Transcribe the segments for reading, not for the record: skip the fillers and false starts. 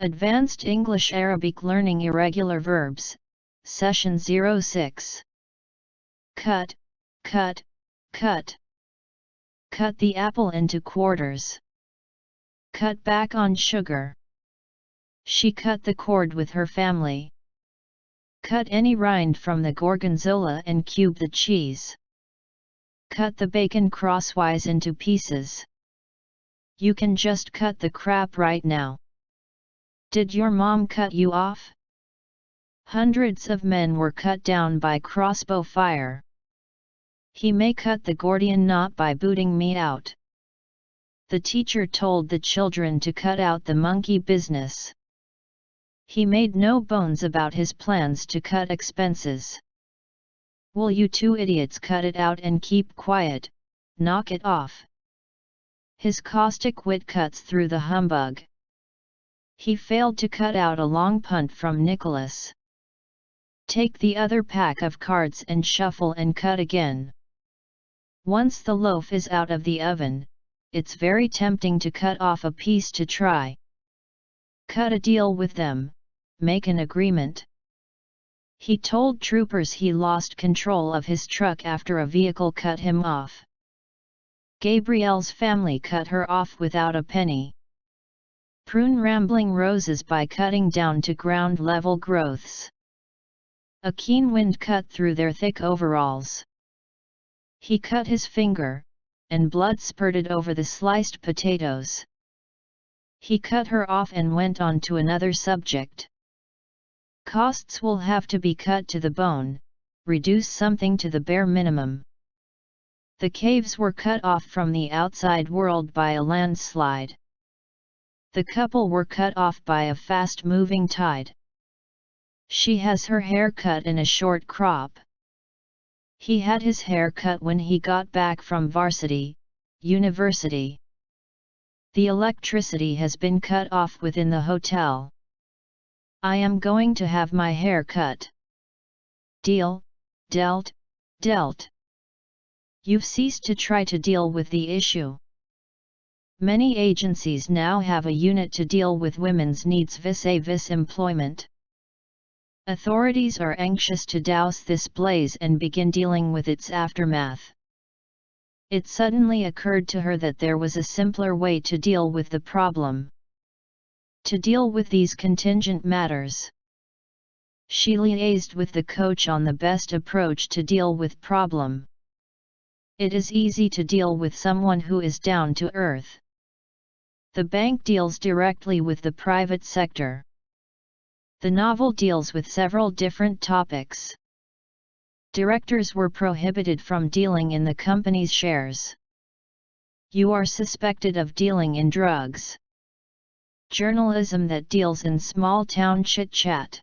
Advanced English Arabic Learning Irregular Verbs, Session 06. Cut, cut, cut. Cut the apple into quarters. Cut back on sugar. She cut the cord with her family. Cut any rind from the gorgonzola and cube the cheese. Cut the bacon crosswise into pieces. You can just cut the crap right now. Did your mom cut you off? Hundreds of men were cut down by crossbow fire. He may cut the Gordian knot by booting me out. The teacher told the children to cut out the monkey business. He made no bones about his plans to cut expenses. Will you two idiots cut it out and keep quiet, knock it off? His caustic wit cuts through the humbug. He failed to cut out a long punt from Nicholas. Take the other pack of cards and shuffle and cut again. Once the loaf is out of the oven, it's very tempting to cut off a piece to try. Cut a deal with them, make an agreement. He told troopers he lost control of his truck after a vehicle cut him off. Gabrielle's family cut her off without a penny. Prune rambling roses by cutting down to ground-level growths. A keen wind cut through their thick overalls. He cut his finger, and blood spurted over the sliced potatoes. He cut her off and went on to another subject. Costs will have to be cut to the bone, reduce something to the bare minimum. The caves were cut off from the outside world by a landslide. The couple were cut off by a fast-moving tide. She has her hair cut in a short crop. He had his hair cut when he got back from varsity, university. The electricity has been cut off within the hotel. I am going to have my hair cut. Deal, dealt, dealt. You've ceased to try to deal with the issue. Many agencies now have a unit to deal with women's needs vis-a-vis employment. Authorities are anxious to douse this blaze and begin dealing with its aftermath. It suddenly occurred to her that there was a simpler way to deal with the problem. To deal with these contingent matters. She liaised with the coach on the best approach to deal with problem. It is easy to deal with someone who is down to earth. The bank deals directly with the private sector. The novel deals with several different topics. Directors were prohibited from dealing in the company's shares. You are suspected of dealing in drugs. Journalism that deals in small-town chit-chat.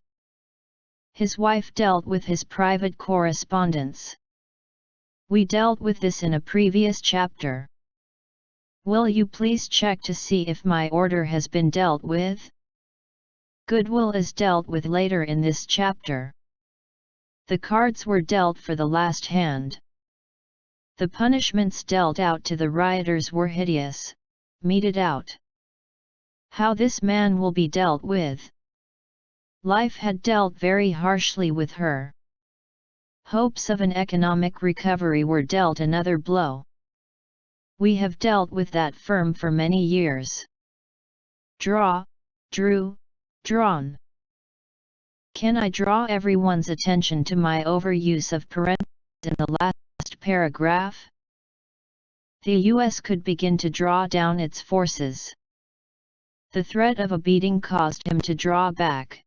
His wife dealt with his private correspondence. We dealt with this in a previous chapter. Will you please check to see if my order has been dealt with? Goodwill is dealt with later in this chapter. The cards were dealt for the last hand. The punishments dealt out to the rioters were hideous, meted out. How this man will be dealt with. Life had dealt very harshly with her. Hopes of an economic recovery were dealt another blow. We have dealt with that firm for many years. Draw, drew, drawn. Can I draw everyone's attention to my overuse of parentheses in the last paragraph? The U.S. could begin to draw down its forces. The threat of a beating caused him to draw back.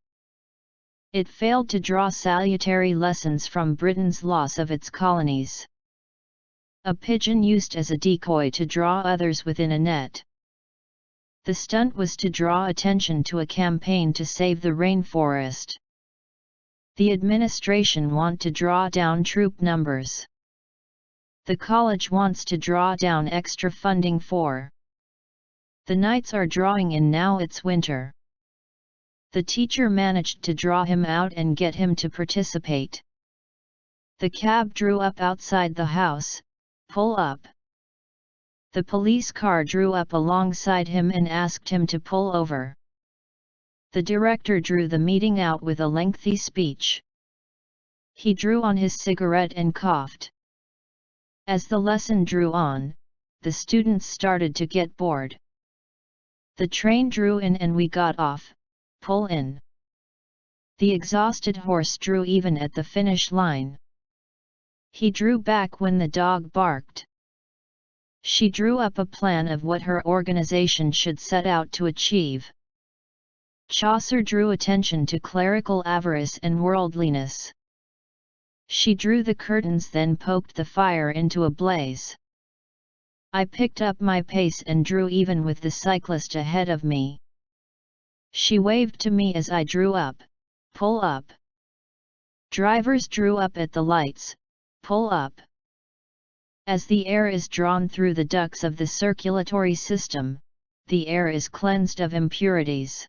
It failed to draw salutary lessons from Britain's loss of its colonies. A pigeon used as a decoy to draw others within a net. The stunt was to draw attention to a campaign to save the rainforest. The administration want to draw down troop numbers. The college wants to draw down extra funding for. The nights are drawing in now it's winter. The teacher managed to draw him out and get him to participate. The cab drew up outside the house. Pull up. The police car drew up alongside him and asked him to pull over. The director drew the meeting out with a lengthy speech. He drew on his cigarette and coughed. As the lesson drew on, the students started to get bored. The train drew in and we got off. Pull in. The exhausted horse drew even at the finish line. He drew back when the dog barked. She drew up a plan of what her organization should set out to achieve. Chaucer drew attention to clerical avarice and worldliness. She drew the curtains, then poked the fire into a blaze. I picked up my pace and drew even with the cyclist ahead of me. She waved to me as I drew up. Pull up. Drivers drew up at the lights. Pull up. As the air is drawn through the ducts of the circulatory system, the air is cleansed of impurities.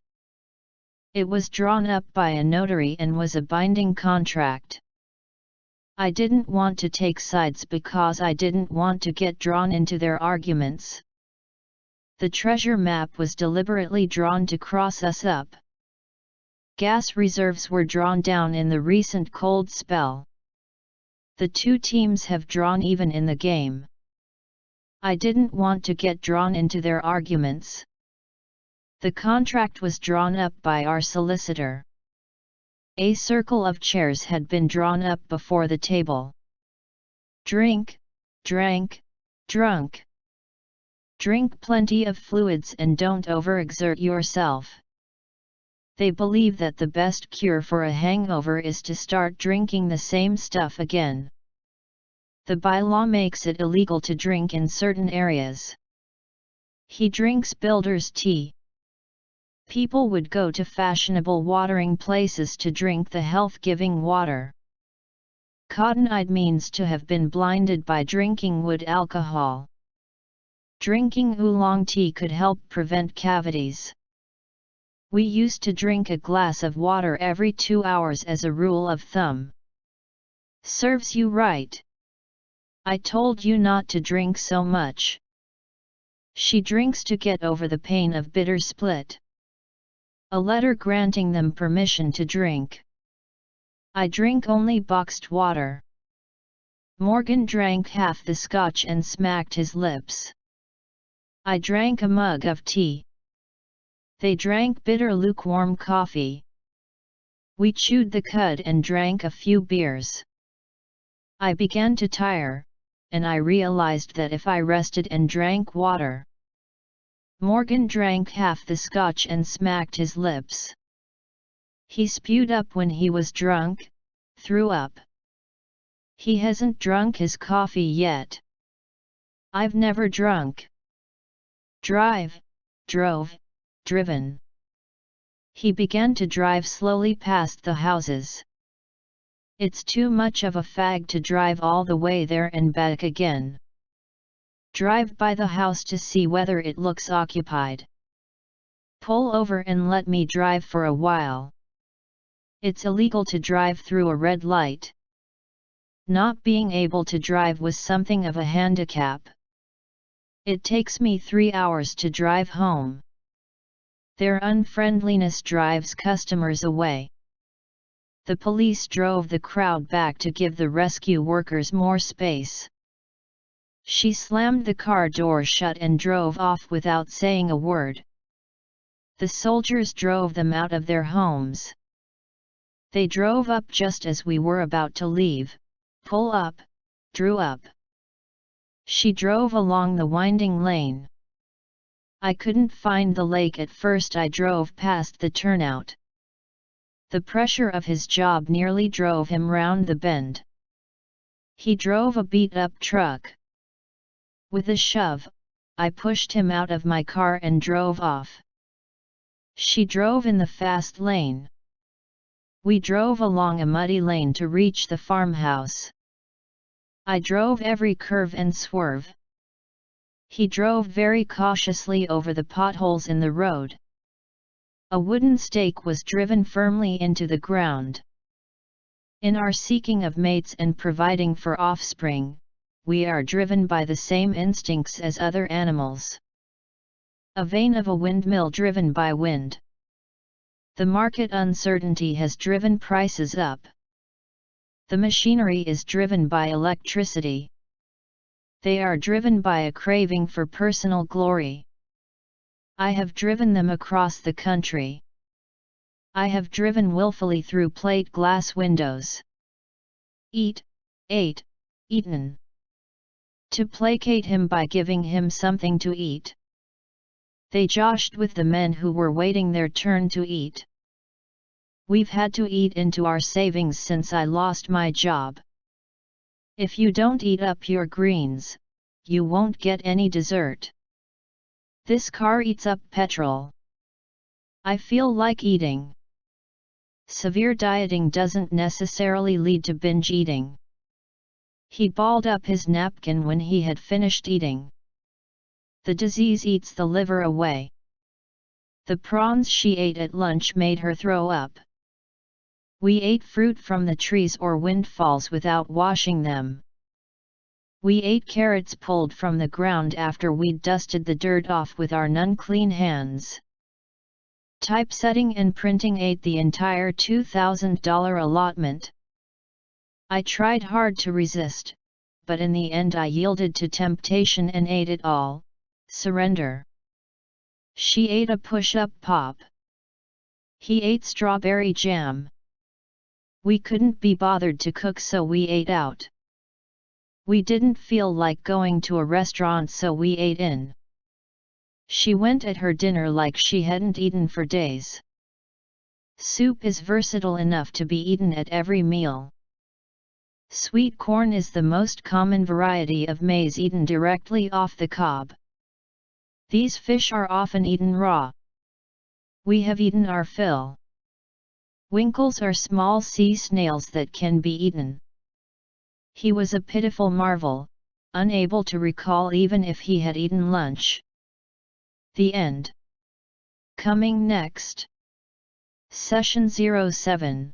It was drawn up by a notary and was a binding contract. I didn't want to take sides because I didn't want to get drawn into their arguments. The treasure map was deliberately drawn to cross us up. Gas reserves were drawn down in the recent cold spell. The two teams have drawn even in the game. I didn't want to get drawn into their arguments. The contract was drawn up by our solicitor. A circle of chairs had been drawn up before the table. Drink, drank, drunk. Drink plenty of fluids and don't overexert yourself. They believe that the best cure for a hangover is to start drinking the same stuff again. The bylaw makes it illegal to drink in certain areas. He drinks builder's tea. People would go to fashionable watering places to drink the health-giving water. Cotton-eyed means to have been blinded by drinking wood alcohol. Drinking oolong tea could help prevent cavities. We used to drink a glass of water every 2 hours as a rule of thumb. Serves you right. I told you not to drink so much. She drinks to get over the pain of bitter split. A letter granting them permission to drink. I drink only boxed water. Morgan drank half the scotch and smacked his lips. I drank a mug of tea. They drank bitter lukewarm coffee. We chewed the cud and drank a few beers. I began to tire, and I realized that if I rested and drank water. Morgan drank half the scotch and smacked his lips. He spewed up when he was drunk, threw up. He hasn't drunk his coffee yet. I've never drunk. Drive, drove, driven. He began to drive slowly past the houses. It's too much of a fag to drive all the way there and back again. Drive by the house to see whether it looks occupied. Pull over and let me drive for a while. It's illegal to drive through a red light. Not being able to drive was something of a handicap. It takes me 3 hours to drive home. Their unfriendliness drives customers away. The police drove the crowd back to give the rescue workers more space. She slammed the car door shut and drove off without saying a word. The soldiers drove them out of their homes. They drove up just as we were about to leave. Pull up, drew up. She drove along the winding lane. I couldn't find the lake at first. I drove past the turnout. The pressure of his job nearly drove him round the bend. He drove a beat-up truck. With a shove, I pushed him out of my car and drove off. She drove in the fast lane. We drove along a muddy lane to reach the farmhouse. I drove every curve and swerve. He drove very cautiously over the potholes in the road. A wooden stake was driven firmly into the ground. In our seeking of mates and providing for offspring, we are driven by the same instincts as other animals. A vane of a windmill driven by wind. The market uncertainty has driven prices up. The machinery is driven by electricity. They are driven by a craving for personal glory. I have driven them across the country. I have driven willfully through plate glass windows. Eat, ate, eaten. To placate him by giving him something to eat. They joshed with the men who were waiting their turn to eat. We've had to eat into our savings since I lost my job. If you don't eat up your greens, you won't get any dessert. This car eats up petrol. I feel like eating. Severe dieting doesn't necessarily lead to binge eating. He balled up his napkin when he had finished eating. The disease eats the liver away. The prawns she ate at lunch made her throw up. We ate fruit from the trees or windfalls without washing them. We ate carrots pulled from the ground after we'd dusted the dirt off with our unclean hands. Typesetting and printing ate the entire $2,000 allotment. I tried hard to resist, but in the end I yielded to temptation and ate it all. Surrender. She ate a push-up pop. He ate strawberry jam. We couldn't be bothered to cook, so we ate out. We didn't feel like going to a restaurant, so we ate in. She went at her dinner like she hadn't eaten for days. Soup is versatile enough to be eaten at every meal. Sweet corn is the most common variety of maize eaten directly off the cob. These fish are often eaten raw. We have eaten our fill. Winkles are small sea snails that can be eaten. He was a pitiful marvel, unable to recall even if he had eaten lunch. The end. Coming next. Session 07.